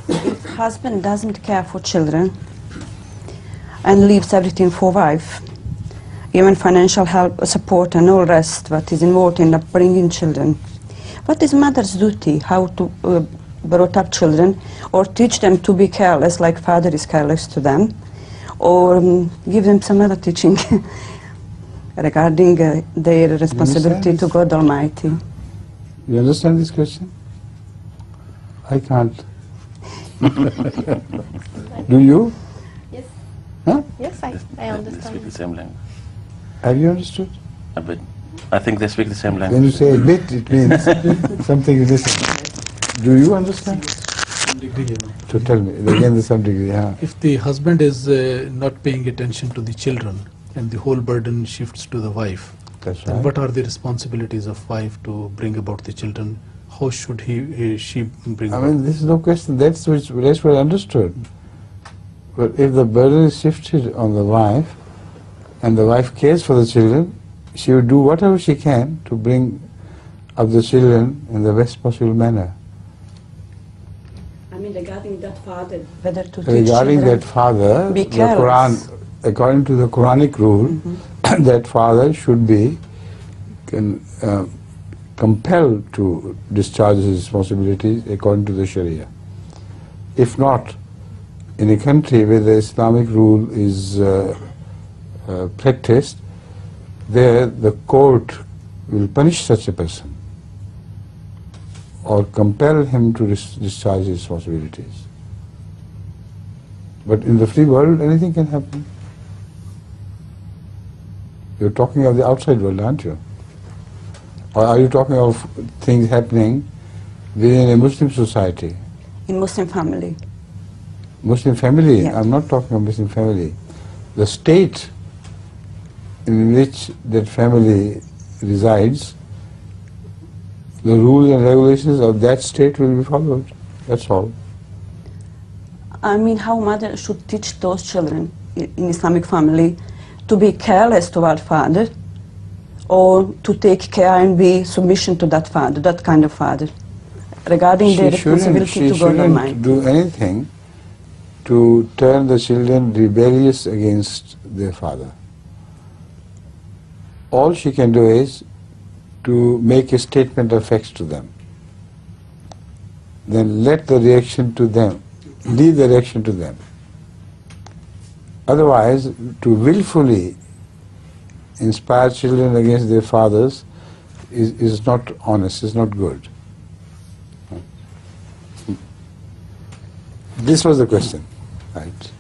If husband doesn't care for children and leaves everything for wife, even financial help, support and all rest what is involved in upbringing children, what is mother's duty? How to brought up children or teach them to be careless like father is careless to them, or give them some other teaching regarding their responsibility to God Almighty. You understand this question? I can't. Do you? Yes. Huh? Yes, I They understand. speak the same language. Have you understood? A bit. I think they speak the same language. When you say a bit, it means something you listen. Do you understand? Some degree, you know. So tell me, again to some degree, yeah. If the husband is not paying attention to the children and the whole burden shifts to the wife, That's then right. what are the responsibilities of wife to bring about the children? How should she bring I about? mean, this is no question, that's what I understood. But if the burden is shifted on the wife, and the wife cares for the children, she will do whatever she can to bring up the children in the best possible manner. I mean, regarding that father, whether to teach Regarding children, that father, be the careless. Quran, according to the Quranic rule, that father should be compelled to discharge his responsibilities according to the Sharia. If not, in a country where the Islamic rule is practiced, there the court will punish such a person or compel him to discharge his responsibilities. But in the free world, anything can happen. You're talking of the outside world, aren't you? Or are you talking of things happening within a Muslim society? in Muslim family. Muslim family? Yeah. I'm not talking of Muslim family. The state in which that family resides, the rules and regulations of that state will be followed. That's all. I mean, how mother should teach those children in Islamic family to be careless toward father, or to take care and be submission to that father, that kind of father, regarding their responsibility to God Almighty. She shouldn't do anything to turn the children rebellious against their father. All she can do is to make a statement of facts to them. Then let the reaction to them, leave the reaction to them. Otherwise, to willfully inspire children against their fathers is not honest, is not good. This was the question, right?